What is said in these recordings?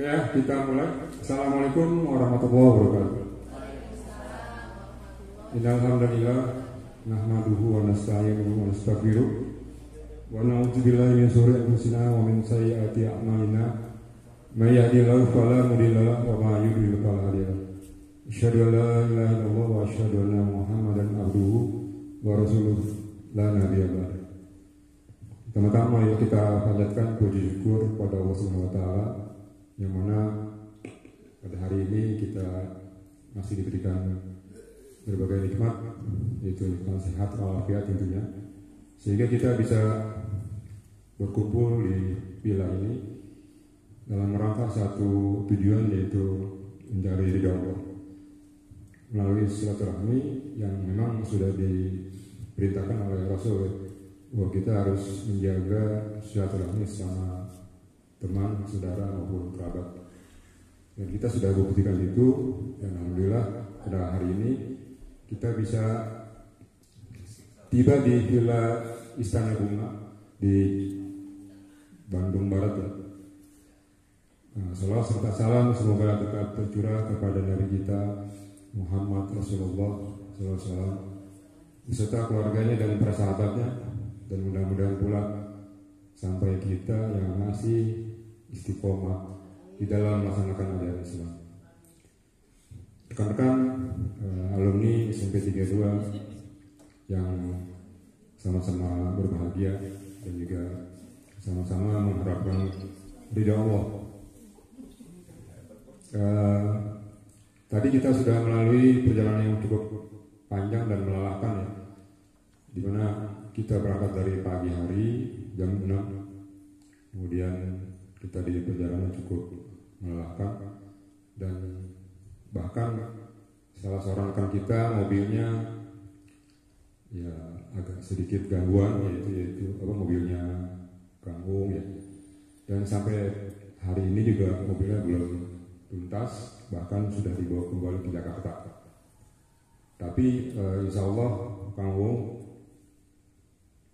Oke, kita mulai. Assalamualaikum warahmatullahi wabarakatuh. Innal hamdalillah nahmaduhu wa nasta'inuhu wa nastaghfiruh wa na'udzu billahi min shururi anfusina wa min sayyiati a'malina. May yahdihillahu fala mudilla lahu wa may yudlil fala hadiya lahu. Asyhadu an la ilaha illallah wa asyhadu anna Muhammadan abduhu wa rasuluh la nabiyya ba'da. Pertama-tama yuk kita panjatkan puji syukur kepada Allah Subhanahu wa taala yang mana pada hari ini kita masih diberikan berbagai nikmat, yaitu nikmat sehat walafiat tentunya, sehingga kita bisa berkumpul di villa ini dalam rangka satu tujuan, yaitu mencari ridha Allah melalui silaturahmi yang memang sudah diperintahkan oleh Rasul bahwa kita harus menjaga silaturahmi sama teman, saudara maupun kerabat. Dan kita sudah membuktikan itu, dan alhamdulillah pada hari ini kita bisa tiba di Villa Istana Bunga di Bandung Barat ya. Salawat serta salam semoga tetap tercurah kepada Nabi kita Muhammad Rasulullah SAW beserta keluarganya dan para sahabatnya, dan mudah-mudahan pula sampai kita yang masih istiqomah di dalam melaksanakan ajaran Islam. Rekan-rekan alumni SMP 32 yang sama-sama berbahagia dan juga sama-sama mengharapkan ridha Allah. Tadi kita sudah melalui perjalanan yang cukup panjang dan melelahkan ya, di mana kita berangkat dari pagi hari jam 6, kemudian kita di perjalanan cukup melelahkan, dan bahkan salah seorang rekan kita mobilnya ya agak sedikit gangguan, yaitu mobilnya ganggu ya, dan sampai hari ini juga mobilnya belum tuntas, bahkan sudah dibawa kembali ke Jakarta. Tapi insya Allah Kang Wong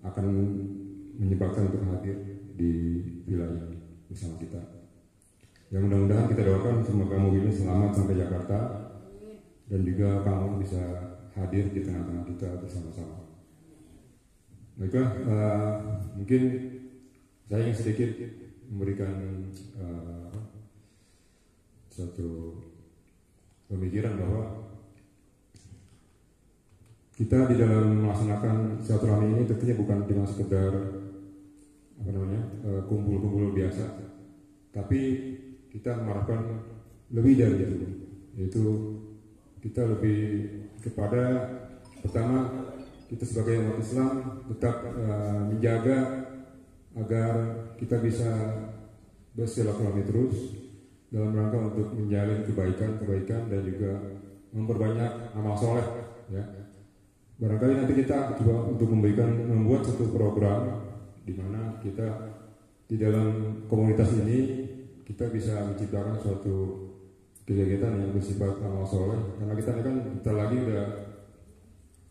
akan menyempatkan untuk hadir di villa ini bersama kita. Yang mudah-mudahan kita doakan semoga mobilnya selamat sampai Jakarta, dan juga kamu bisa hadir di tengah-tengah kita bersama-sama. Baiklah, mungkin saya ingin sedikit memberikan suatu pemikiran bahwa kita di dalam melaksanakan silaturahmi ini tentunya bukan cuma sekedar kumpul-kumpul biasa, tapi kita mengharapkan lebih dari itu, yaitu kita lebih kepada pertama, kita sebagai umat Islam tetap menjaga agar kita bisa bersilaturahmi terus dalam rangka untuk menjalin kebaikan dan juga memperbanyak amal soleh ya. Barangkali nanti kita coba untuk membuat satu program di mana kita di dalam komunitas ini kita bisa menciptakan suatu kegiatan yang bersifat amal soleh, karena kita ini kan bentar lagi udah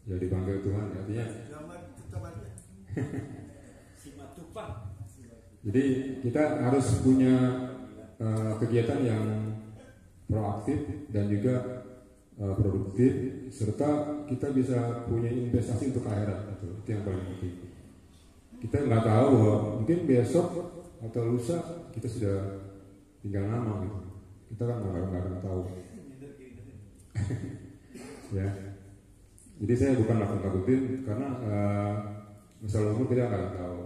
ya dipanggil Tuhan, artinya jadi kita harus punya kegiatan yang proaktif dan juga produktif, serta kita bisa punya investasi untuk akhirat. Itu yang paling penting. Kita nggak tahu bahwa mungkin besok atau lusa kita sudah tinggal nama gitu. Kita kan nggak akan tahu. Ya. Jadi saya bukan nakut-nakutin, karena masalah umur kita nggak tahu.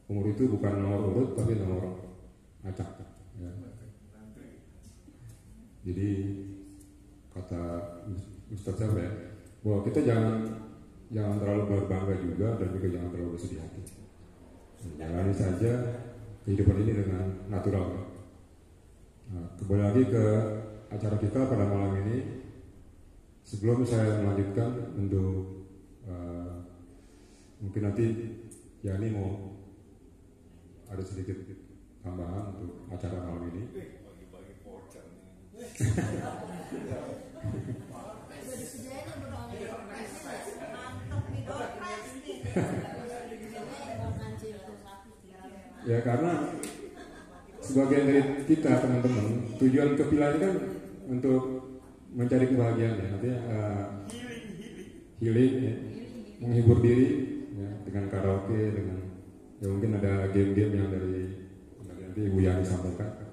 Umur itu bukan nomor urut tapi nomor acak. Ya. Jadi kata Ustaz siapa ya, bahwa kita jangan terlalu berbangga juga, dan juga jangan terlalu bersedih hati. Jalani saja kehidupan ini dengan natural. Nah, kembali lagi ke acara kita pada malam ini. Sebelum saya melanjutkan untuk mungkin nanti Yani mau ada sedikit tambahan untuk acara malam ini. Ya, karena sebagian dari kita teman-teman, tujuan kepilahan kan untuk mencari kebahagiaan ya, artinya healing ya, menghibur diri ya, dengan karaoke, dengan ya mungkin ada game-game yang dari nanti Ibu Yani sampaikan.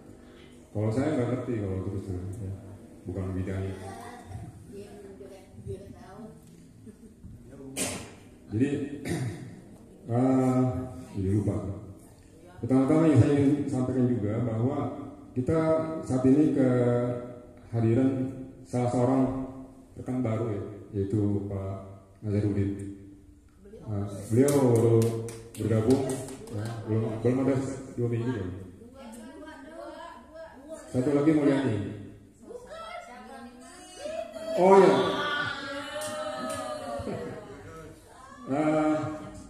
Kalau saya nggak ngerti kalau terus ya, bukan bidangnya. Jadi jadi lupa. Pertama-tama yang saya ingin sampaikan juga bahwa kita saat ini kehadiran salah seorang rekan baru ya, yaitu Pak Nazarudin. Beliau baru bergabung, ya, belum ada 2 minggu ya. Satu lagi Mulyani. Oh ya,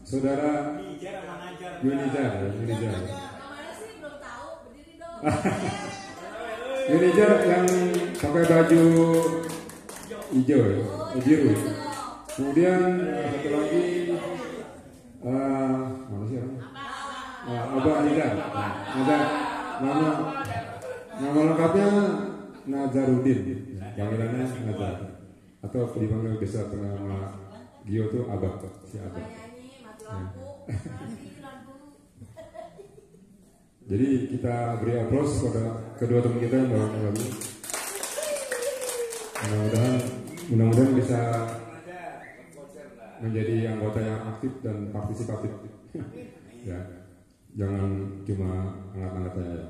saudara Yunijar. Yunijar yang pakai baju hijau ya, biru. Kemudian satu lagi mana sih orangnya? Abah Nizar. Ada nama lengkapnya Nazarudin, panggilannya Nazar, atau dipanggil biasa nama Gio tuh Abah, si Abah. Ya. Jadi kita beri aplaus pada kedua teman kita yang baru bergabung. Mudah-mudahan bisa menjadi anggota yang aktif dan partisipatif. Ya, jangan cuma angkat-angkat aja.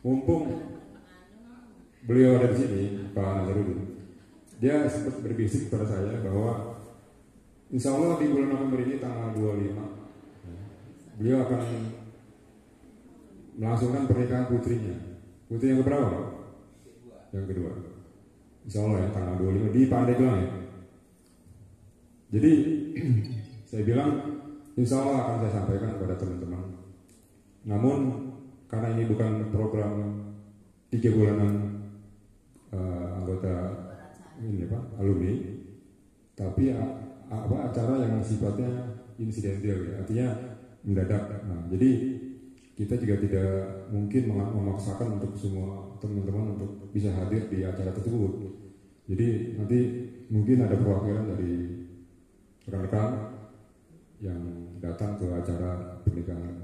Mumpung beliau ada di sini, Pak Nazarudin, dia sempat berbisik kepada saya bahwa insya Allah di bulan November ini tanggal 25 beliau akan melangsungkan pernikahan putrinya. Putri yang keberapa? Yang kedua. Insya Allah ya, tanggal 25 di Pandeglang ya. Jadi saya bilang insya Allah akan saya sampaikan kepada teman-teman. Namun karena ini bukan program 3 bulanan anggota ini alumni, tapi acara yang sifatnya insidental ya, artinya mendadak. Nah, jadi kita juga tidak mungkin memaksakan untuk semua teman-teman untuk bisa hadir di acara tersebut. Jadi nanti mungkin ada perwakilan dari rekan-rekan yang datang ke acara pernikahan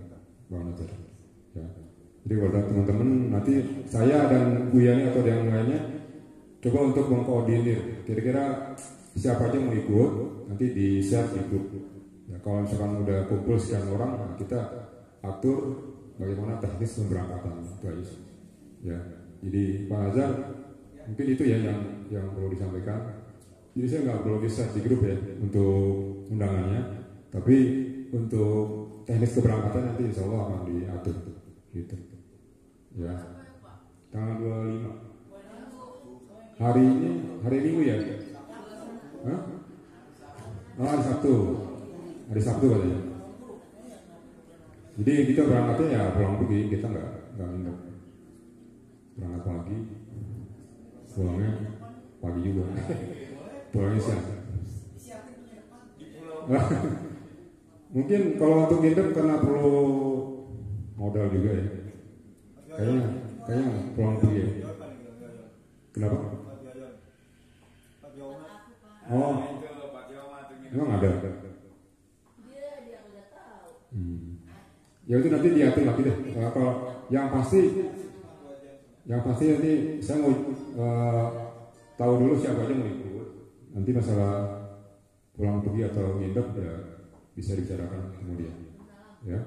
Bang Nazar. Ya. Jadi kalau teman-teman nanti saya dan Bu Yani atau yang lainnya coba untuk mengkoordinir kira-kira siapa aja mau ikut, nanti di share di grup. Ya, kalau misalkan udah kumpul sekian orang, nah kita atur bagaimana teknis pemberangkatan itu aja. Ya, jadi Pak Nazar mungkin itu ya yang perlu disampaikan. Jadi saya nggak perlu di share di grup ya untuk undangannya, tapi untuk teknis keberangkatan nanti insya Allah akan diatur gitu. Ya, tanggal 25 hari Minggu ya? Hah? Oh, hari Sabtu katanya. Jadi kita berangkatnya ya pulang pergi, kita nggak nginep. Berangkat pagi, pulangnya pagi juga. Pulangnya siang. Mungkin kalau untuk nginep karena perlu modal juga ya. Kayaknya pulang pergi ya. Kenapa? Oh, emang ada. Ya itu nanti diatur lagi deh. Kalau yang pasti nanti saya mau tahu dulu siapa aja mau ikut. Nanti masalah pulang pergi atau nginep ya bisa dibicarakan kemudian. Ya.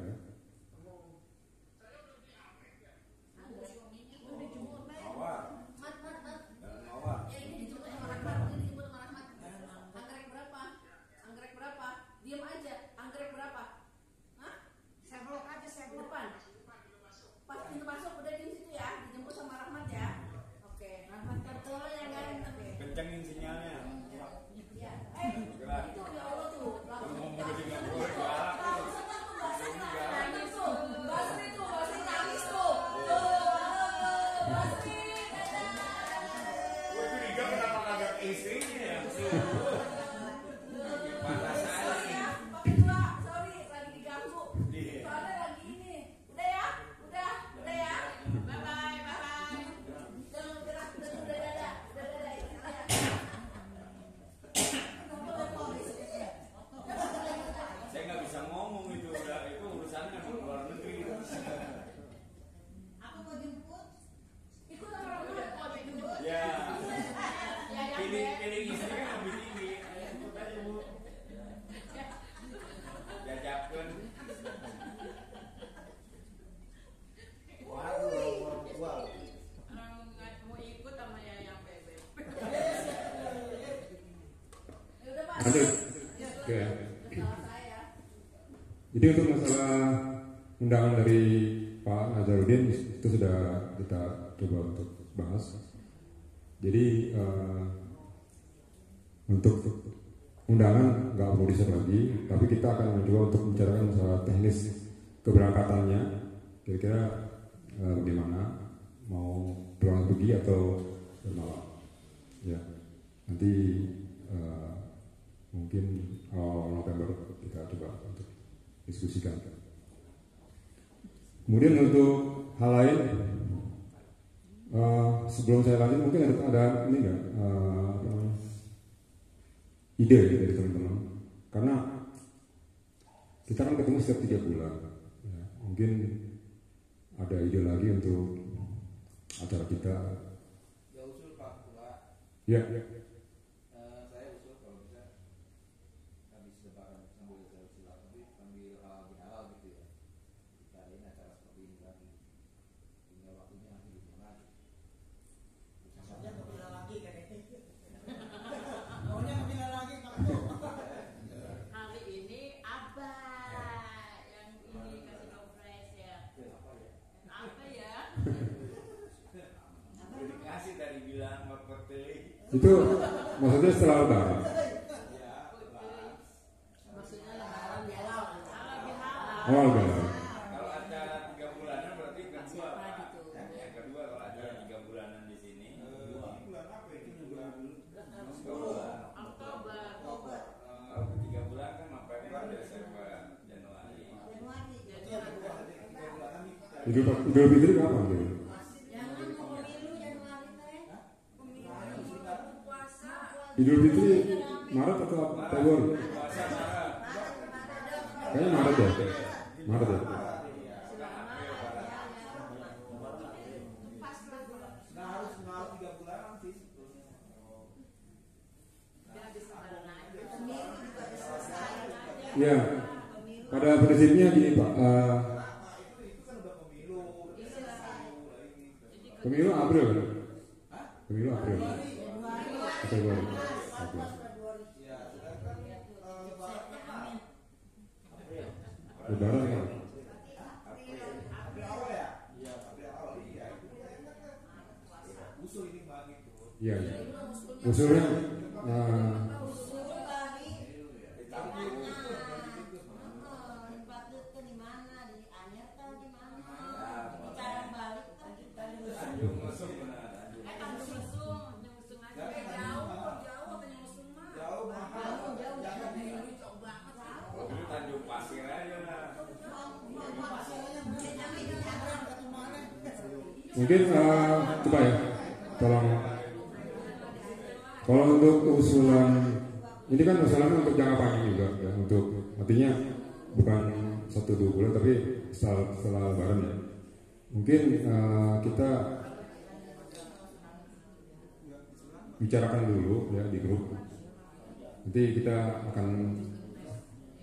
Kencengin sinyalnya. Itu ya Allah tuh. Ada. Oke. Jadi untuk masalah undangan dari Pak Nazarudin itu sudah kita coba untuk bahas. Jadi untuk undangan nggak perlu di-share lagi, tapi kita akan mencoba untuk membicarakan masalah teknis keberangkatannya. Kira-kira bagaimana, mau pulang pergi atau bermalam? Ya, nanti mungkin awal November kita coba untuk diskusikan. Kemudian untuk hal lain, sebelum saya lanjut mungkin ada ini nggak ide dari teman-teman, karena kita kan ketemu setiap 3 bulan, ya, mungkin ada ide lagi untuk acara kita. Ya usul Pak Ketua. Ya. Saya usul kalau bisa habis lebaran sambil silaturahmi sambil halal bihalal gitu ya. Kita ini acara seperti ini lagi. Tinggal waktunya nanti di mana lagi. Saja kebila lagi kayaknya. Maunya kebila lagi Pak Ketua. Hari ini apa yang ini kasih tahu fresh ya? Apa ya? Dikasih dari bilang marketing. Itu maksudnya setelah lebaran. Maksudnya lebaran halal, halal bihalal. Awal lebaran. Kalau acara 3 bulanan berarti kedua. Siapa gitu? Yang kedua kalau acara 3 bulanan di sini. Bulan apa ini? Bulan Oktober. Kalau 3 bulan kan November, Desember, Januari. Idul Fitri kapan gitu? Idul Fitri Maret atau Februari? Kayaknya Maret ya. Maret ya. Nah harus 3 bulanan sih. Ya. Pada prinsipnya gini Pak. Itu kan udah pemilu. Pemilu April kan? Pemilu April. Februari. Lebaran kan? Usul ini Bang itu. Iya. Usulnya Tanjung Pasir aja lah. mungkin coba ya, tolong. Kalau untuk usulan ini kan usulannya untuk jangka panjang juga ya, untuk artinya bukan 1-2 bulan tapi setelah lebaran ya. Mungkin kita bicarakan dulu ya di grup. Nanti kita akan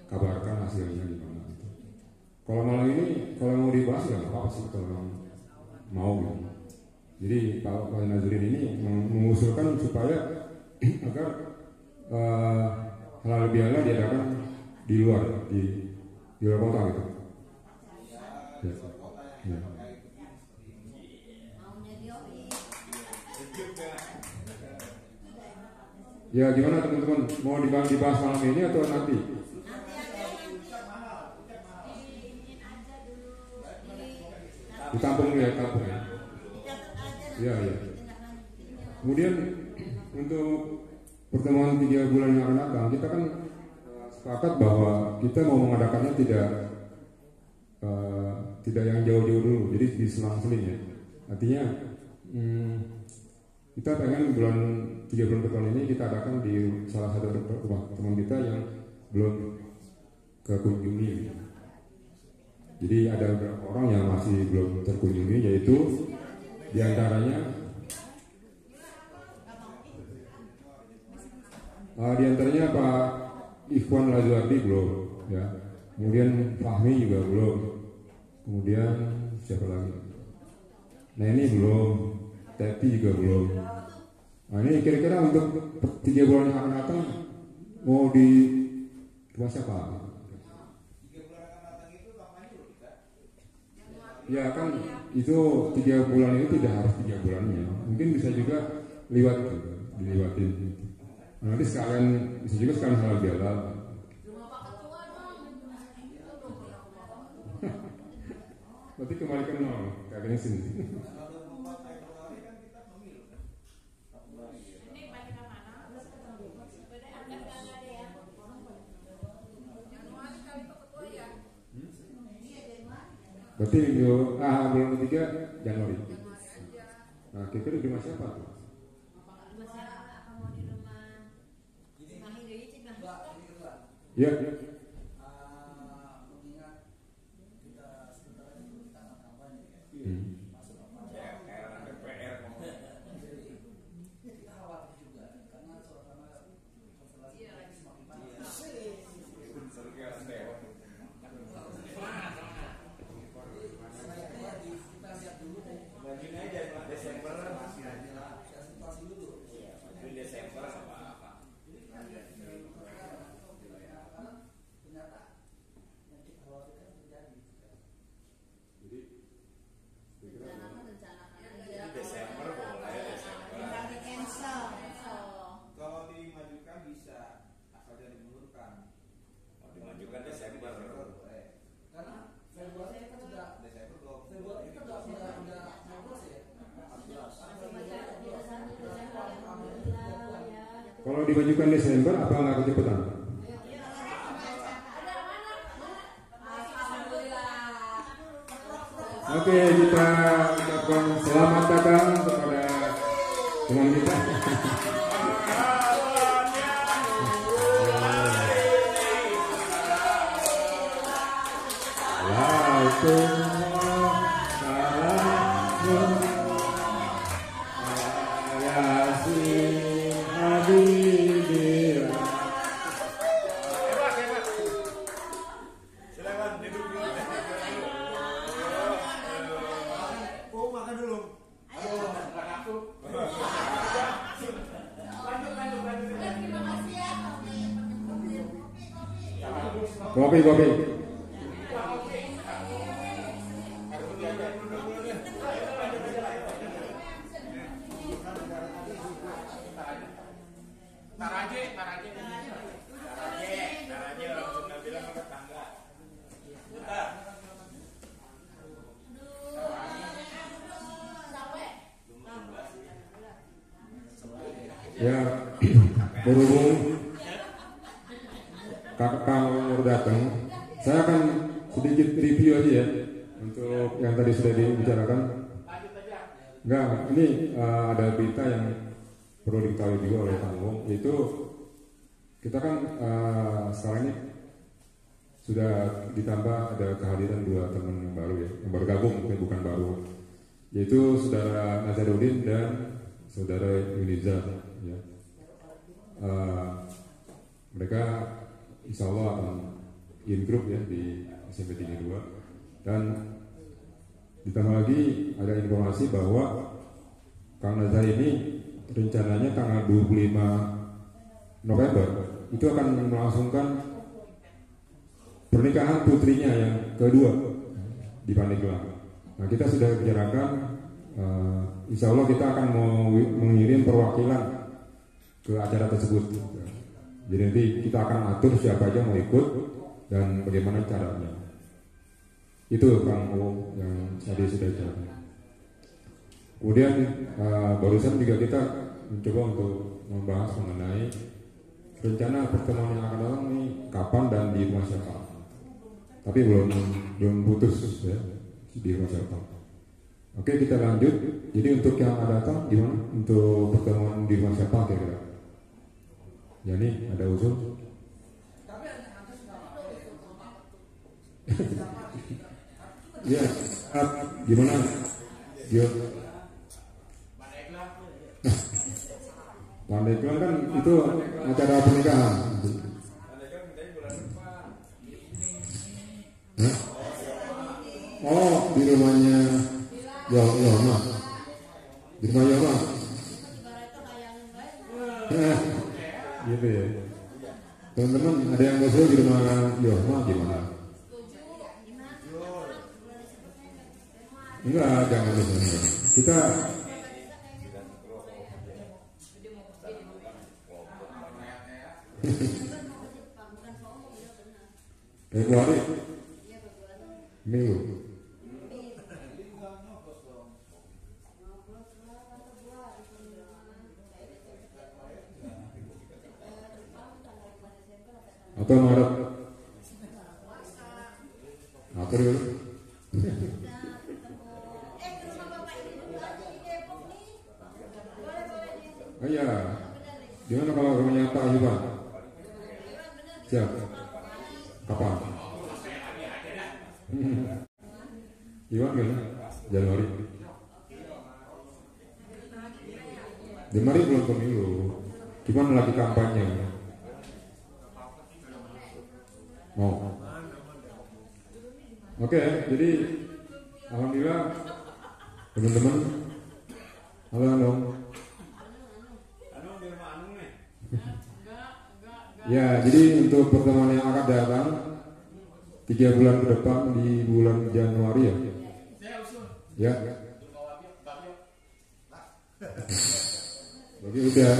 kabarkan hasilnya gimana gitu. Kalau malam ini kalau mau dibahas ya nggak apa-apa sih kalau mau gitu. Jadi Pak Nazarudin ini mengusulkan supaya agar halal bihalal diadakan di luar kota gitu. Ya. Ya. Ya gimana teman-teman, mau dibahas malam ini atau nanti? Ditampung ya, tampung ya. Ya, ya. Kemudian untuk pertemuan 3 bulan yang akan datang, kita kan sepakat bahwa kita mau mengadakannya tidak yang jauh-jauh dulu, jadi di selang-seling ya. Artinya kita pengen 3 bulan depan ini kita adakan di salah satu rumah teman kita yang belum kekunjungi. Jadi ada beberapa orang yang masih belum terkunjungi, yaitu diantaranya Pak Ikhwan Lazuardi belum, ya. Kemudian Fahmi juga belum. Kemudian siapa lagi? Nah ini belum, Teti juga belum. Nah ini kira-kira untuk 3 bulan yang akan datang mau di rumah siapa? 3 bulan akan datang itu kampanye loh kita. Ya kan itu 3 bulan itu tidak harus 3 bulannya, mungkin bisa juga liwat gitu, dilewatin. Nanti sekalian bisa juga sekalian halal bihalal. Berarti kembali ke nol, kayaknya sini. Tanggal 24 Februari kan kita pemilu kan. Ini balik ke mana? Beda angkat nggak ada ya? Januari kali itu ketua ya? Berarti bulan ketiga Januari. Nah, kira-kira di rumah siapa tuh? Ya. Mengingat kita sebentar lagi kita akan kampanye ya. Masuk DPR jadi kita khawatir juga karena suasana konstelasi semakin panas. Sebaiknya kita lihat dulu deh. Bajunya aja Desember masih ada. Situasi dulu. Desember apa? Ternyata yang kita khawatirkan terjadi. Desember boleh Desember. Kalau dimajukan bisa, asal jangan dimundurkan. Kalau dimajukan Desember boleh. Karena Februari kita sudah Desember Februari kita sudah 14 ya. 14. Kalau dimajukan Desember apa nggak kecepatan? Oke, kita ucapkan selamat datang kepada teman kita. Oh, makan dulu. Aduh, makan aku. Kopi. Taraje orang Sunda bilang tetangga. Ya, berhubung kakak baru datang, saya akan sedikit review aja ya untuk yang tadi sudah dibicarakan. Enggak, ini ada berita yang perlu diketahui juga oleh Kang Wong, yaitu kita kan sekarang ini sudah ditambah ada kehadiran 2 teman yang baru ya, yang baru gabung, bukan baru, yaitu saudara Nazarudin dan saudara Yuniza ya. Mereka insya Allah akan in group ya di SMP 32, dan ditambah lagi ada informasi bahwa Kang Nazar ini rencananya tanggal 25 November itu akan melangsungkan pernikahan putrinya yang kedua di Pandeglang. Nah, kita sudah bicarakan, insya Allah kita akan mau mengirim perwakilan ke acara tersebut. Jadi nanti kita akan atur siapa aja mau ikut dan bagaimana caranya. Itu Kang Wong yang tadi sudah bicarakan. Kemudian barusan juga kita mencoba untuk membahas mengenai rencana pertemuan yang akan datang ini kapan dan di rumah siapa. Tapi belum putus ya, di rumah siapa. Oke, kita lanjut. Jadi untuk yang akan datang gimana? Untuk pertemuan di rumah siapa kira-kira? Yani ada usul? Ya, gimana? Yo. Pandeglang kan itu acara pernikahan. Hah? Oh, di rumahnya Yoma. Di rumah Yoma. Gitu ya. Teman-teman ada yang usul di rumah Yoma gimana? Enggak, jangan usul. Kita Februari Minggu. Atau Maret? April? Oh iya. Gimana kalau rumahnya Pak Iwan? Siap. Kapan? Iwan gimana? Januari. Januari belum pemilu. Gimana lagi kampanye? Mau. Oke, jadi alhamdulillah teman-teman. Halo. Ya, jadi untuk pertemuan yang akan datang 3 bulan ke depan di bulan Januari ya. Ya. Bagi udah.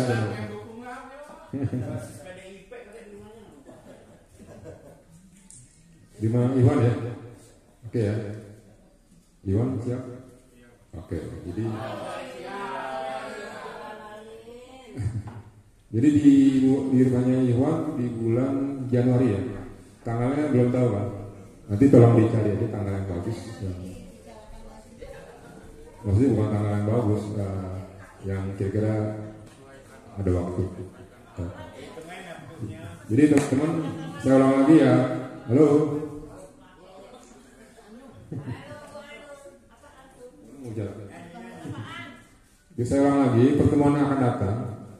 Di mana Iwan ya? Oke ya. Iwan siap? Oke, jadi di rumahnya Iwan di bulan Januari ya. Tanggalnya belum tahu kan? Nanti tolong dicari aja tanggal yang bagus. Ya. Maksudnya bukan tanggal yang bagus, yang kira-kira ada waktu. Jadi teman-teman, saya ulang lagi ya. Halo. Saya ulang lagi, pertemuan yang akan datang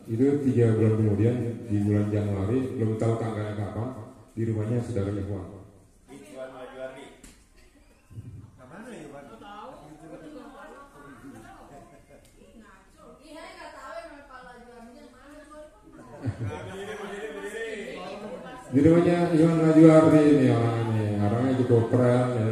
itu 3 bulan kemudian di bulan Januari, belum tahu tanggalnya kapan, di rumahnya saudara Iwan. Di rumahnya Iwan Rajuardi ini orangnya cukup keren ya.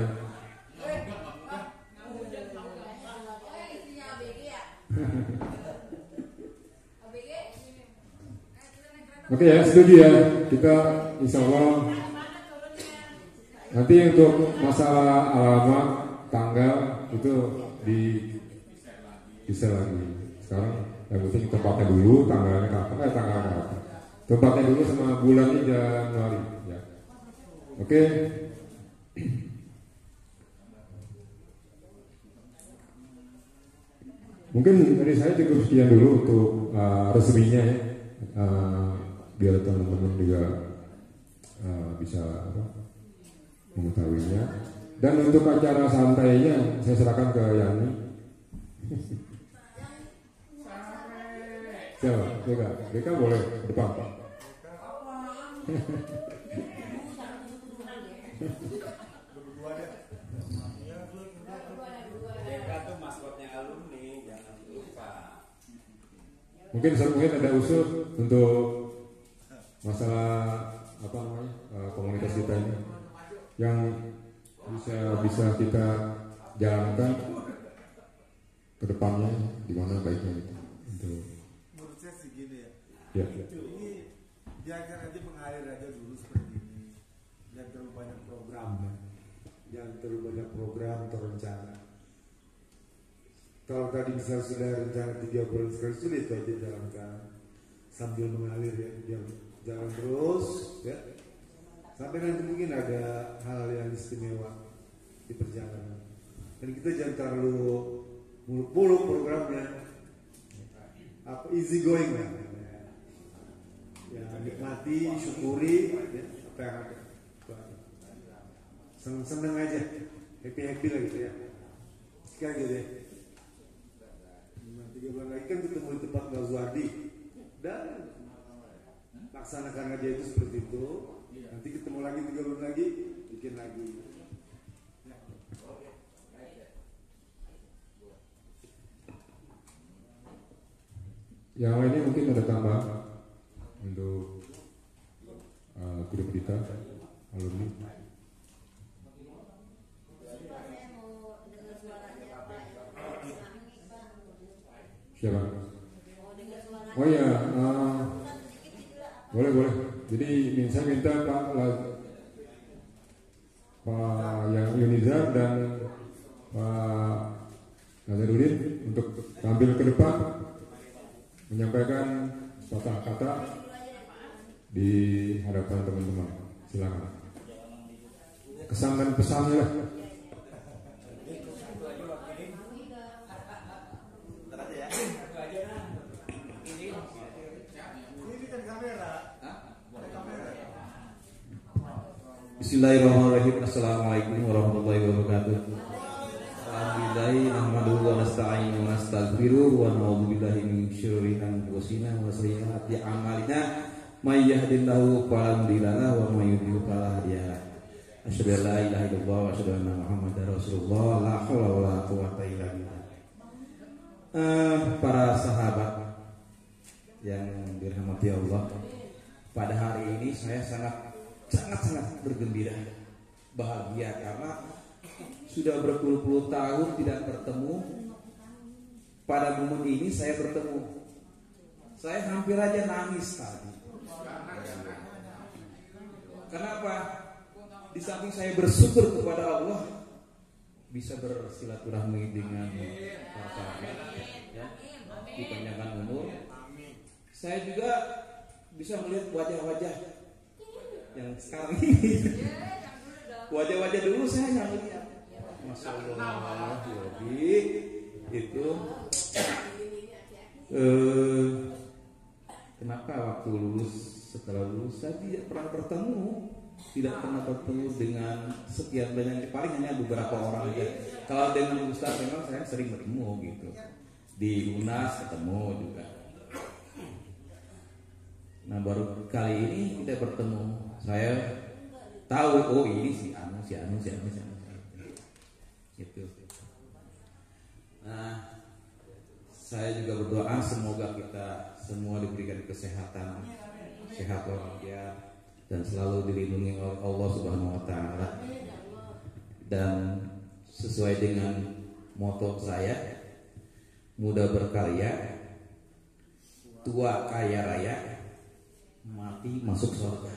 Oke ya, setuju ya. Kita insya Allah nanti untuk masalah alamat, tanggal itu bisa lagi. Sekarang yang penting tempatnya dulu, tanggalnya kapan? Tanggalnya kapan? Tempatnya dulu sama bulannya Januari. Ya. Oke. Mungkin dari saya cukup sekian dulu untuk resminya ya. Biar teman-teman juga bisa mengetahuinya. Dan untuk acara santainya saya serahkan ke Yani. Siapa? Beka boleh ke depan Pak. Mungkin ada usul untuk masalah komunitas kita ini yang bisa kita jalankan ke depannya di mana baiknya gitu. Menurut saya segini ya. Ya. Ini biarkan aja mengalir aja dulu seperti ini. Jangan terlalu banyak program. Jangan terlalu banyak program terencana. Kalau tadi misalnya sudah rencana 3 bulan sekali, sudah itu aja jalankan sambil mengalir ya, jalan terus ya. Sampai nanti mungkin ada hal yang istimewa di perjalanan. Dan kita jangan terlalu muluk-muluk programnya. Easy going lah. Ya, nikmati, syukuri ya, apa yang ada. Seneng-seneng aja, happy lah gitu ya. Sekian aja deh. 3 bulan lagi kan ketemu di tempat Mbak Zuardi dan laksanakan aja itu seperti itu. Nanti ketemu lagi 3 bulan lagi, bikin lagi. Yang lainnya mungkin ada tambah untuk grup kita alumni. Siapa? Oh ya, boleh. Jadi saya minta Pak yang Yunizar dan Pak Nazarudin untuk tampil ke depan menyampaikan sepatah kata di hadapan teman-teman. Silakan. Kesan dan pesannya lah. Bismillahirrahmanirrahim. Assalamualaikum warahmatullahi wabarakatuh. Alhamdulillahi nahmaduhu wa nasta'inu wa nastaghfiruh wa na'udzu billahi min syururi anfusina wa sayyiati a'malina may yahdihillahu fala mudilla lahu wa may yudlil fala hadiya lahu. Asyhadu an la ilaha illallah wa asyhadu anna Muhammadar Rasulullah la haula wa la quwwata illa billah. Para sahabat yang dirahmati Allah, pada hari ini saya sangat bergembira, bahagia karena sudah berpuluh-puluh tahun tidak bertemu. Pada momen ini saya bertemu. Saya hampir aja nangis tadi. Kenapa? Di samping saya bersyukur kepada Allah bisa bersilaturahmi dengan para sahabat, ya, dipanjangkan umur. Saya juga bisa melihat wajah-wajah yang sekarang ini. Wajah-wajah dulu saya nggak melihat. Masya Allah, jadi itu kenapa waktu setelah lulus saya tidak pernah bertemu dengan sekian banyak, paling hanya beberapa orang aja. Kalau dengan Ustaz memang saya sering bertemu gitu, di UNAS ketemu juga. Nah baru kali ini kita bertemu, saya tahu oh ini si anu gitu. Nah saya juga berdoa semoga kita semua diberikan kesehatan, sehat walafiat, dan selalu dilindungi oleh Allah Subhanahu wa taala. Dan sesuai dengan moto saya, muda berkarya, tua kaya raya, mati masuk surga.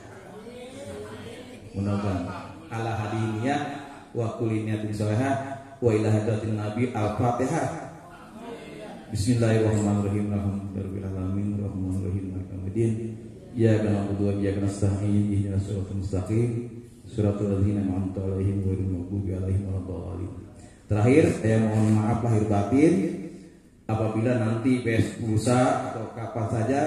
Mudah-mudahan ala hadiniyah wa kuliniyatin salihah wa ila hadratin nabi al-fatihah. Bismillahirrahmanirrahim. Alhamdulillahirabbil alamin arrahmanirrahim maliki yaumiddin. Iyyaka na'budu wa iyyaka nasta'in. Ihdinas siratal mustaqim. Siratal ladzina an'amta 'alaihim ghairil maghdubi 'alaihim waladdallin. Terakhir saya mohon maaf lahir batin apabila nanti lusa atau kapan saja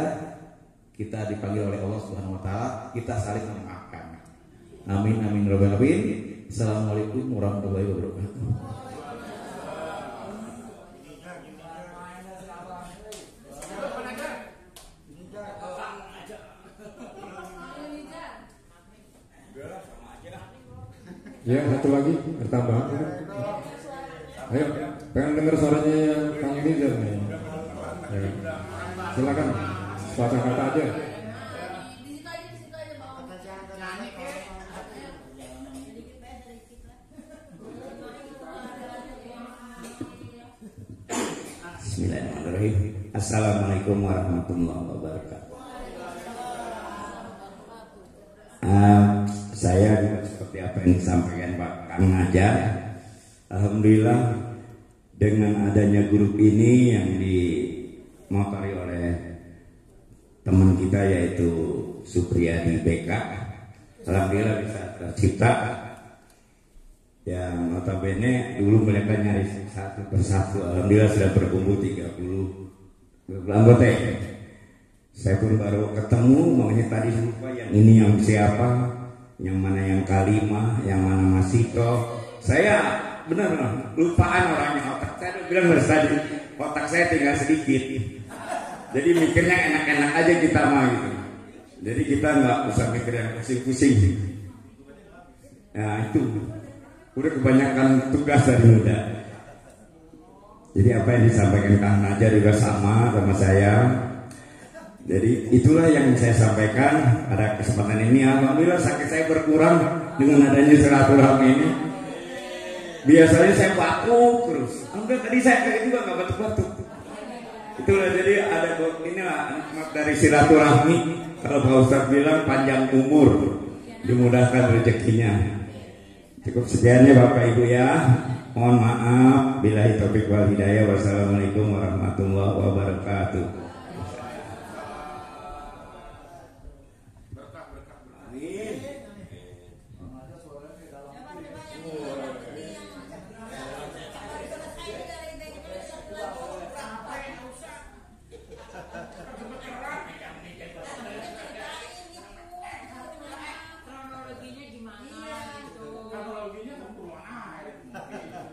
kita dipanggil oleh Allah Subhanahu wa taala, kita saling memaafkan. Amin amin rabbal alamin. Assalamualaikum warahmatullahi wabarakatuh. Ya, satu lagi bertambah. Ayo, pengen dengar suaranya yang Kang Yunizar nih. Ya. Silakan, sepatah kata aja. Bismillahirrahmanirrahim. Assalamualaikum warahmatullahi wabarakatuh. Saya juga seperti apa yang disampaikan Pak Kang Najar. Alhamdulillah dengan adanya grup ini yang dimotori oleh teman kita yaitu Supriyadi BK, alhamdulillah bisa tercipta. Yang notabene dulu mereka nyari satu persatu, alhamdulillah sudah berkumpul 30 anggota. Saya pun baru ketemu, makanya tadi lupa yang ini yang siapa, yang mana yang Kalimah, yang mana Masito. Saya benar-benar lupaan orangnya. Otak saya udah bilang dari tadi, otak saya tinggal sedikit. Jadi mikirnya enak-enak aja kita mah gitu. Jadi kita nggak usah mikir yang pusing-pusing. Nah itu udah kebanyakan tugas dari muda. Jadi apa yang disampaikan Kang Najar juga sama saya. Jadi itulah yang saya sampaikan pada kesempatan ini. Alhamdulillah sakit saya berkurang dengan adanya silaturahmi ini. Biasanya saya batuk terus. Enggak, tadi saya kayak juga nggak batuk-batuk. Itulah jadi ada inilah nikmat dari silaturahmi. Kalau Pak Ustadz bilang panjang umur, dimudahkan rezekinya. Cukup sekiannya Bapak Ibu ya. Mohon maaf. Billahi taufiq wal hidayah. Wassalamualaikum warahmatullahi wabarakatuh. Kronologinya gimana itu? Kronologinya kemana?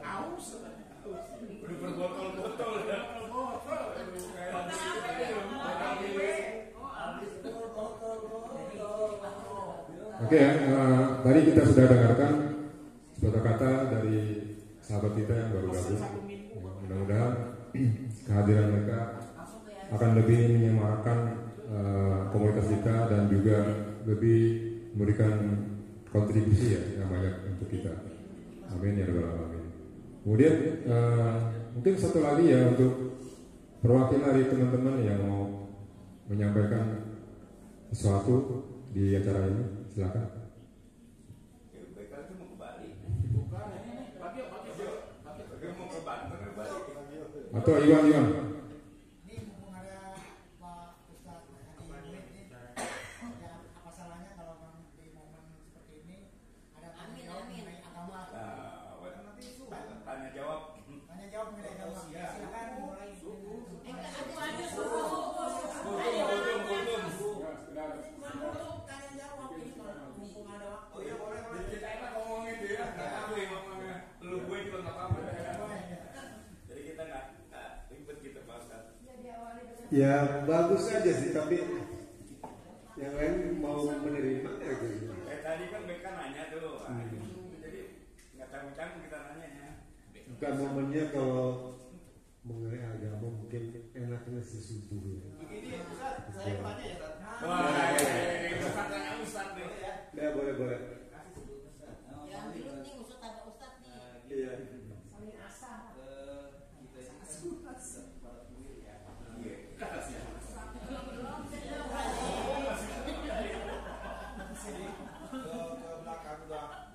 Aus. Udah berbotol-botol ya. Oke, tadi kita sudah dengarkan sepatah kata dari sahabat kita yang baru gabung. Mudah-mudahan kehadiran mereka akan lebih menyemarakkan komunitas kita dan juga lebih memberikan kontribusi ya yang banyak untuk kita. Amin ya rabbal alamin. Kemudian mungkin satu lagi ya untuk perwakilan dari teman-teman yang mau menyampaikan sesuatu di acara ini, silakan. Atau Iwan. Ini mumpung ada Pak Ustadz ini, ya apa salahnya kalau di momen seperti ini ada tanya jawab mengenai agama. Tanya jawab. Tanya jawab mengenai agama. Silakan mulai. Tanya jawab ini mumpung ada waktu. Oh iya boleh. Kita enak ngomong itu ya. Aku yang ngomongnya. Lu gue juga nggak apa-apa. Jadi kita nggak ribet gitu Pak Ustadz. Ya bagus aja sih, tapi yang lain mau menerima ya gitu. Tadi kan mereka nanya tuh. Jadi nggak canggung-canggung kita nanyanya. Bukan momennya kalau mengenai agama mungkin enaknya sesubuh ya. Begini Ustaz, saya tanya ya Ustaz. Wah, Ustadz tanya Ustadz deh. Ya boleh. Yang dulu nih Ustadz ada Ustadz nih. Iya. Saling asah. Ke belakang udah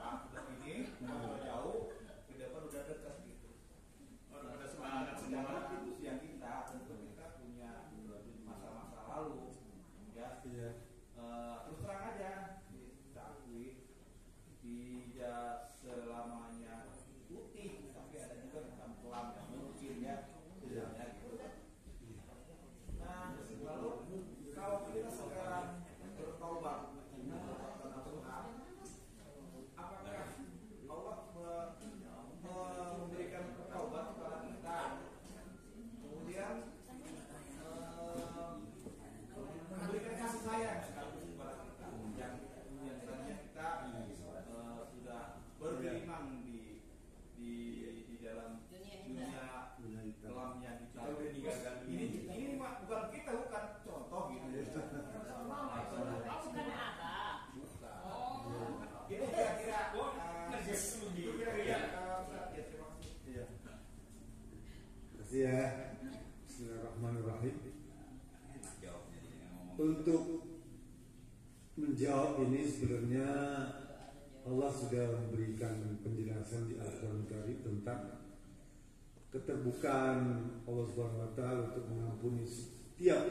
ini, udah jauh, ke depan udah dekat gitu. Ada semangat itu yang kita tentu kita punya masa-masa lalu, ya. Terus terang aja kita akui tidak selamanya putih, tapi ada juga hitam kelam yang mungkin ya, ya gitu. Nah, lalu kalau kita sekarang bertobat, apakah Allah memberikan taubat kepada kita, kemudian memberikan kasih sayang sekaligus kepada kita, yang tadinya kita sudah bergelimang di dalam dunia kelam yang kita ini bukan kita, bukan contoh gitu. Bukan ada. Itu kira-kira terima kasih. Iya. Terima kasih ya. Bismillahirrahmanirrahim. Untuk menjawab ini sebenarnya Allah sudah memberikan penjelasan di Al-Quran Karim tentang keterbukaan Allah Subhanahu wa taala untuk mengampuni setiap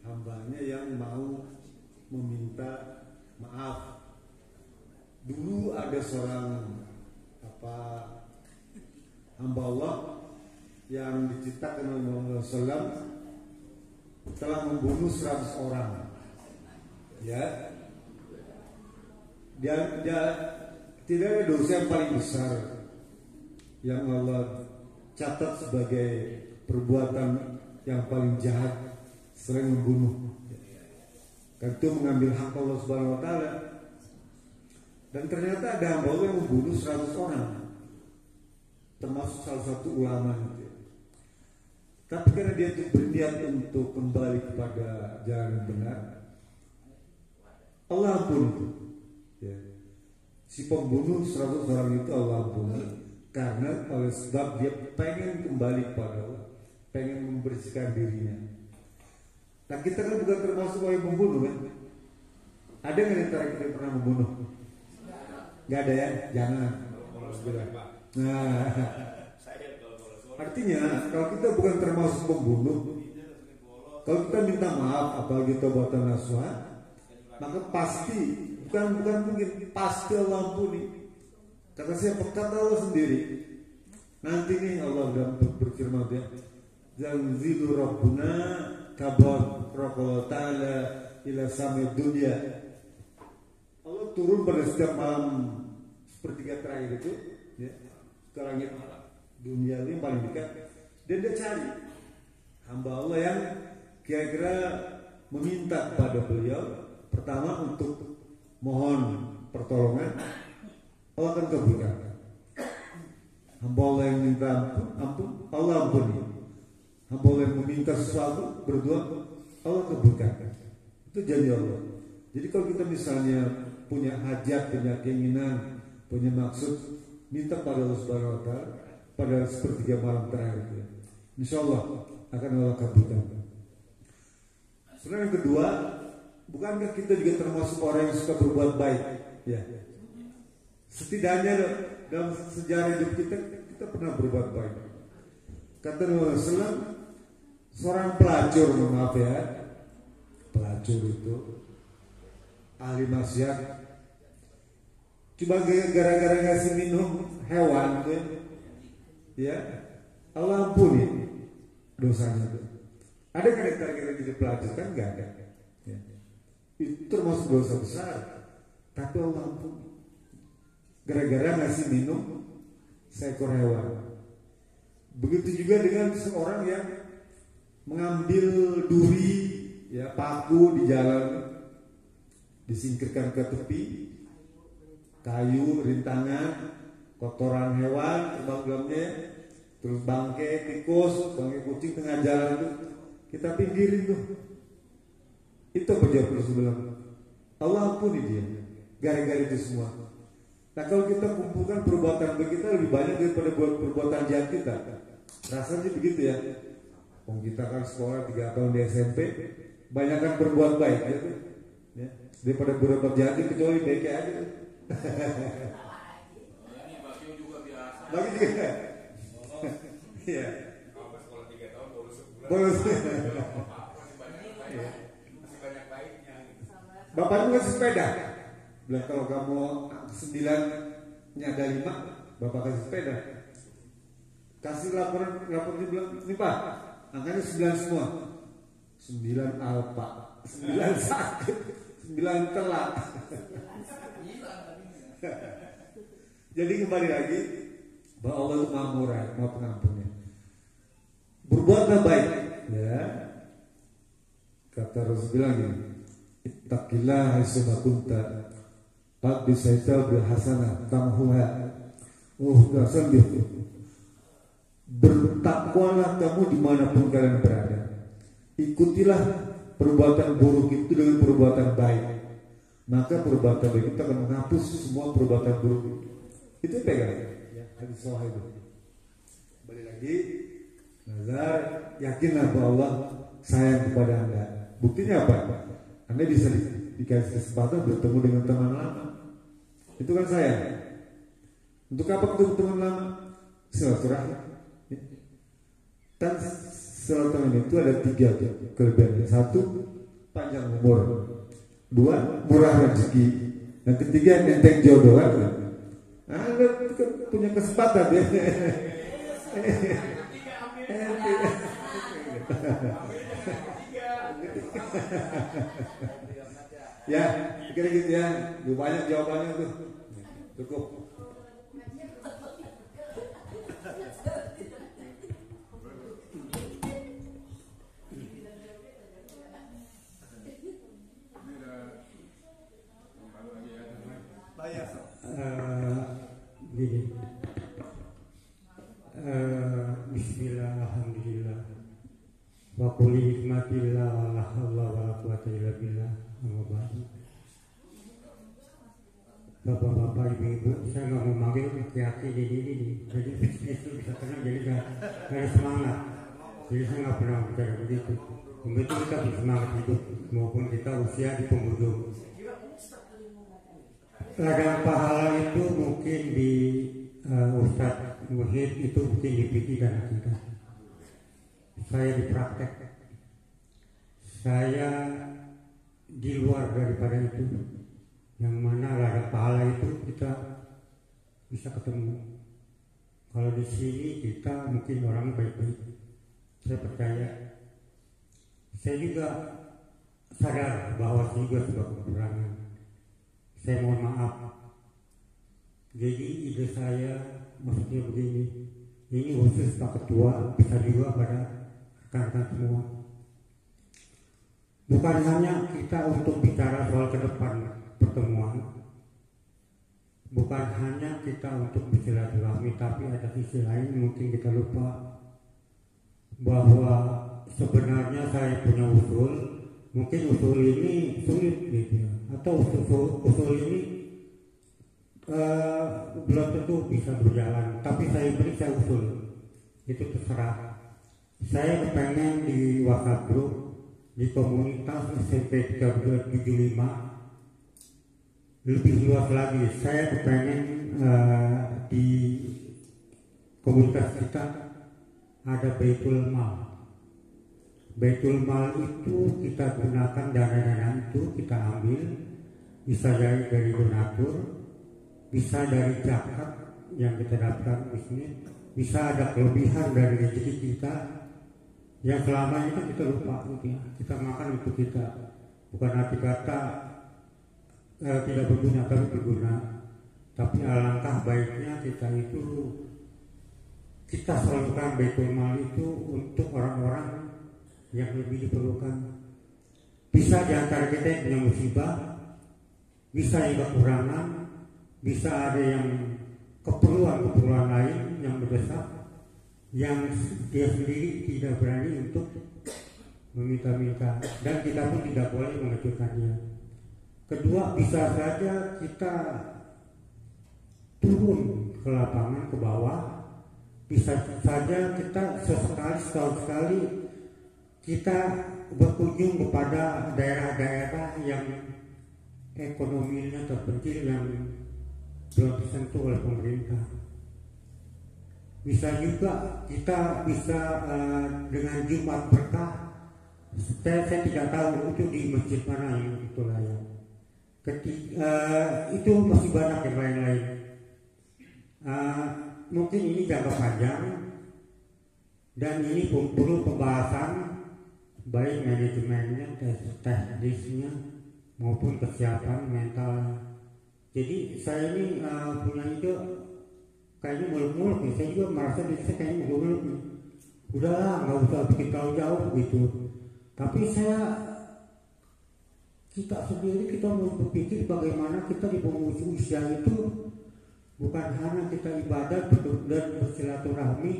hambanya yang mau meminta maaf. Dulu ada seorang hamba Allah yang diciptakan oleh Muhammad SAW telah membunuh 100 orang. Ya, dia tidak ada dosa yang paling besar yang Allah catat sebagai perbuatan yang paling jahat selain membunuh. Karena itu mengambil hak Allah Subhanahu wa taala. Dan ternyata ada hamba Allah yang membunuh 100 orang, termasuk salah satu ulama itu. Tapi karena dia berniat untuk kembali kepada jalan yang benar, Allah ampuni itu. Ya. Si pembunuh 100 orang itu Allah ampuni karena oleh sebab dia pengen kembali kepada Allah, pengen membersihkan dirinya. Nah kita kan bukan termasuk orang yang membunuh kan? Ada nggak antara kita yang pernah membunuh? Nggak ada ya? Jangan. Nah, artinya kalau kita bukan termasuk pembunuh, kalau kita minta maaf apalagi taubatan nasuha, maka pasti bukan mungkin pasti Allah ampuni. Kata siapa? Kata Allah sendiri. Nanti nih Allah berfirman ya, Zanzilu Rabbuna kabar Rabbul Ta'ala ila samid dunia. Allah turun pada setiap malam sepertiga terakhir itu ya, ke langit dunia ini yang paling dekat, dan dia cari hamba Allah yang kira-kira meminta kepada beliau pertama untuk mohon pertolongan, Allah akan kabulkan. Hamba Allah yang minta ampun Allah ampuni. Hamba Allah yang meminta sesuatu berdoa, Allah kabulkan. Itu janji Allah. Jadi kalau kita misalnya punya hajat, punya keinginan, punya maksud, minta pada Allah Subhanahu wa Ta'ala pada sepertiga malam terakhir ya. Insya Allah akan Allah kabulkan. Yang kedua, bukankah kita juga termasuk orang yang suka berbuat baik? Ya. Setidaknya dalam sejarah hidup kita pernah berbuat baik. Kata Nabi SAW, seorang pelacur, maaf ya, pelacur itu ahli maksiat, cuma gara-gara ngasih minum hewan tuh, ya Allah ampuni dosanya tuh. Ada kira-kira kita jadi pelacur kan? Nggak ada. Ya. Itu termasuk dosa besar, tapi Allah ampuni. Gara-gara ngasih minum seekor hewan. Begitu juga dengan seorang yang mengambil duri, ya paku di jalan, disingkirkan ke tepi, kayu, rintangan, kotoran hewan, dalamnya, terus bangkai tikus, bangkai kucing tengah jalan tuh, kita pinggirin tuh. Itu apa jawab Rasulullah? Allah ampuni dia, gara-gara itu semua. Nah kalau kita kumpulkan perbuatan baik kita lebih banyak daripada perbuatan jahat kita, rasanya begitu ya. Kita kan sekolah 3 tahun di SMP, banyakkan berbuat baik gitu. Ya. Daripada berbuat jahat kecuali baik aja. Ini bagi juga biasa. Bagi juga. Iya. Kalau sekolah 3 tahun baru sebulan. Masih banyak baiknya. Bapakmu ngasih sepeda. Bilang kalau kamu 9 ada 5, bapak kasih sepeda. Kasih laporan dia bilang, ini Pak, angkanya 9 semua. 9 alpa, 9 sakit, 9 telat. Jadi kembali lagi bahwa Allah itu Maha Murah, Maha Pengampunnya. Berbuatlah baik, ya. Kata Rasul bilang ini, ittaqillah haitsu kunta, qad bisaita bil hasanah tamhuha. Gasan gitu. Bertakwalah kamu dimanapun kalian berada. Ikutilah perbuatan buruk itu dengan perbuatan baik, maka perbuatan baik itu akan menghapus semua perbuatan buruk itu. Pegang ya, hadis sahih itu. Kembali lagi, nazar, yakinlah bahwa Allah sayang kepada Anda. Buktinya apa? Anda bisa dikasih kesempatan bertemu dengan teman lama, itu kan sayang. Untuk apa ketemu teman lama? Silaturahmi. Dan silaturahmi itu ada 3 kelebihan. 1, panjang umur. 2, murah rezeki. Yang ketiga, enteng jodoh. Anda punya kesempatan ya. Ya, kira gitu ya. Banyak jawabannya tuh. Cukup. Bismillah, alhamdulillah, quwwata illa billah. Amma ba'du. Bapak-bapak, ibu-ibu, saya nggak mau manggil aki-aki jadi jadi itu bisa tenang, jadi nggak ada semangat. Jadi saya nggak pernah bicara begitu. Begitu kita bersemangat hidup maupun kita usia di penghujung. Ladang pahala itu mungkin di Ustadz Muhid itu mungkin di fikih dan akidah. Saya di praktek. Saya di luar daripada itu. Yang mana ladang pahala itu kita bisa ketemu. Kalau di sini kita mungkin orang baik-baik. Saya percaya. Saya juga sadar bahwa saya juga sebuah kekurangan. Saya mohon maaf. Jadi ide saya maksudnya begini. Ini khusus Pak Ketua, bisa juga pada rekan-rekan semua. Bukan hanya kita untuk bicara soal ke depan pertemuan, bukan hanya kita untuk bersilaturahmi, tapi ada sisi lain mungkin kita lupa bahwa sebenarnya saya punya usul. Mungkin usul ini sulit gitu ya, atau usul ini belum tentu bisa berjalan, tapi saya beri saya usul, itu terserah. Saya kepengen di WhatsApp group di komunitas SMP 1375 lebih luas lagi. Saya kepengen di komunitas kita ada Baitul Mal. Baitul Mal itu kita gunakan dana-dana itu kita ambil, bisa dari donatur, bisa dari zakat yang kita dapatkan di sini, bisa ada kelebihan dari rezeki kita yang selama itu kita lupa gitu ya. Kita makan untuk kita, bukan arti kata tidak berguna, tapi berguna. Tapi alangkah baiknya kita salurkan Baitul Mal itu untuk orang-orang yang lebih diperlukan. Bisa diantara kita yang punya musibah, bisa yang kekurangan, bisa ada yang keperluan lain yang mendesak, yang dia sendiri tidak berani untuk meminta-minta, dan kita pun tidak boleh mengecilkannya. Kedua, bisa saja kita turun ke lapangan, ke bawah. Bisa saja kita setahun sekali kita berkunjung kepada daerah-daerah yang ekonominya terpencil, yang belum disentuh oleh pemerintah. Bisa juga kita bisa dengan Jumat Berkah. Saya tidak tahu itu di masjid mana yang itu layak. Itu masih banyak yang lain-lain. Mungkin ini jangka panjang dan ini perlu pembahasan baik manajemennya, teknisnya maupun kesiapan mental. Jadi saya ini punya ide kayaknya muluk-muluk nih. Saya juga merasa diri saya kayaknya muluk-muluk nih. Udahlah, nggak usah bikin terlalu jauh gitu. Tapi kita sendiri kita mau berpikir bagaimana kita di penghujung usia itu bukan hanya kita ibadah dan bersilaturahmi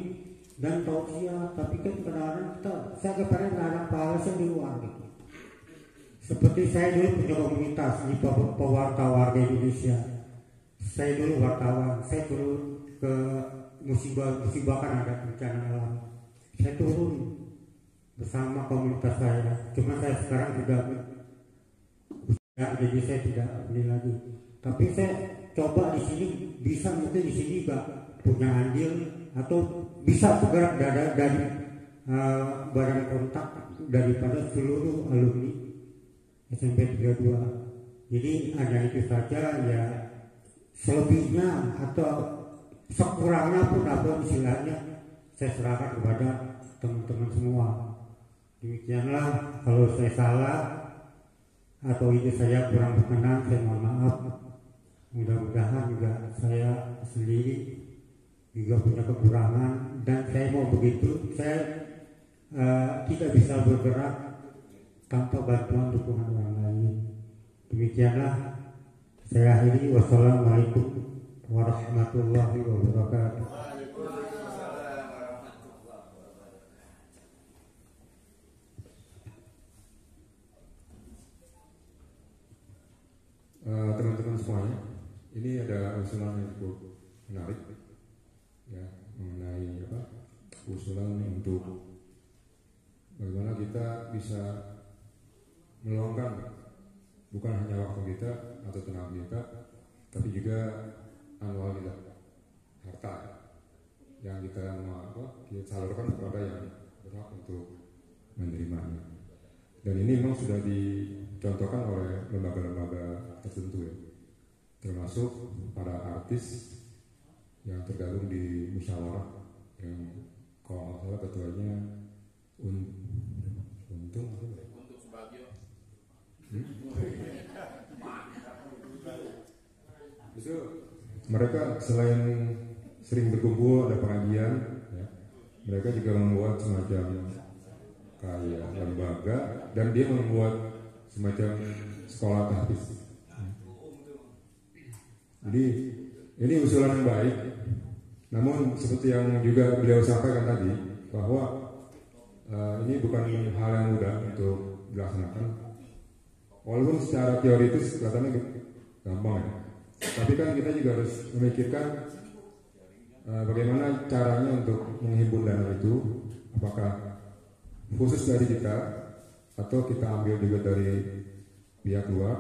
dan tausiah, tapi kan kadang-kadang saya kepengen ada pahala di luar gitu. Seperti saya dulu punya komunitas di pewarta warga Indonesia. Saya dulu wartawan, saya turun ke musibah kan ada bencana alam. Saya turun bersama komunitas saya. Cuma saya sekarang sudah jadi saya tidak ini lagi. Tapi saya coba di sini bisa mungkin di sini juga punya andil atau bisa segera dari badan kontak daripada seluruh alumni SMP 32. Jadi hanya itu saja ya, selebihnya atau sekurangnya pun apa istilahnya saya serahkan kepada teman-teman semua. Demikianlah, kalau saya salah atau ide saya kurang berkenan, saya mohon maaf. Mudah-mudahan juga saya sendiri juga punya kekurangan dan saya mau begitu. Saya tidak bisa bergerak tanpa bantuan dukungan orang lain. Demikianlah saya akhiri. Wassalamualaikum warahmatullahi wabarakatuh. pertamanya, ini ada usulan yang cukup menarik ya, mengenai usulan untuk bagaimana kita bisa meluangkan bukan hanya waktu kita atau tenaga kita, tapi juga anual kita, harta yang kita salurkan kepada yang berhak untuk menerimanya. Dan ini memang sudah dicontohkan oleh lembaga-lembaga tertentu ya, termasuk para artis yang tergabung di musyawarah yang kalau nggak salah ketuanya Untung Subagio. Itu mereka selain sering berkumpul ada pengajian ya, mereka juga membuat semacam kayak lembaga dan dia membuat semacam sekolah tahfiz. Jadi ini usulan yang baik, namun seperti yang juga beliau sampaikan tadi bahwa ini bukan hal yang mudah untuk dilaksanakan. Walaupun secara teoritis kelihatannya gampang ya, tapi kan kita juga harus memikirkan bagaimana caranya untuk menghimpun dana itu, apakah khusus dari kita atau kita ambil juga dari pihak luar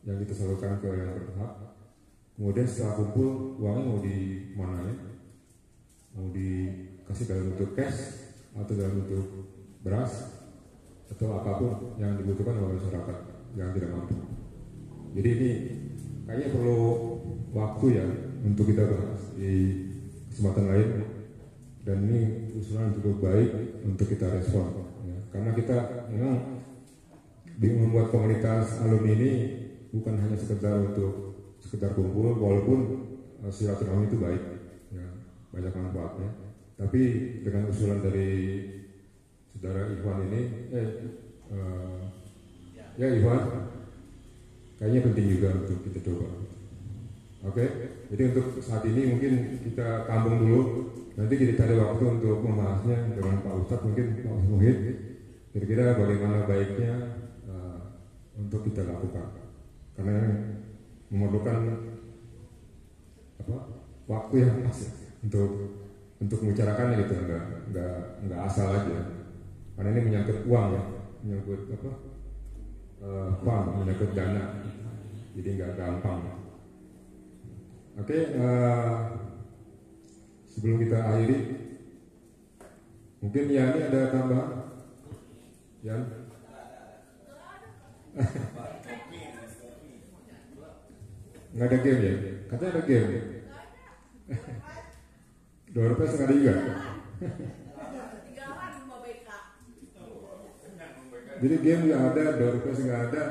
yang kita salurkan ke yang berhak. Kemudian setelah kumpul uangnya mau di mana ya? Mau dikasih dalam bentuk cash atau dalam bentuk beras atau apapun yang dibutuhkan oleh masyarakat yang tidak mampu. Jadi ini kayaknya perlu waktu ya untuk kita bahas di kesempatan lain, dan ini usulan cukup baik untuk kita respon ya. Karena kita memang membuat komunitas alumni ini bukan hanya sekedar kumpul, walaupun silaturahmi itu baik ya, banyak manfaatnya, tapi dengan usulan dari saudara Ikhwan ini Ikhwan kayaknya penting juga untuk kita coba. Oke, jadi untuk saat ini mungkin kita tampung dulu, nanti kita cari waktu untuk membahasnya dengan Pak Ustadz, mungkin Pak Muhid, kira-kira bagaimana baiknya untuk kita lakukan, karena memerlukan waktu yang pas untuk membicarakannya gitu, nggak asal aja, karena ini menyangkut uang ya, menyangkut menyangkut dana, jadi nggak gampang. Oke, sebelum kita akhiri, mungkin Yani ada tambahan? Yan? Nggak ada game ya? Katanya ada game. Doorpass nggak ada juga. Jadi game nggak ada, doorpass nggak ada.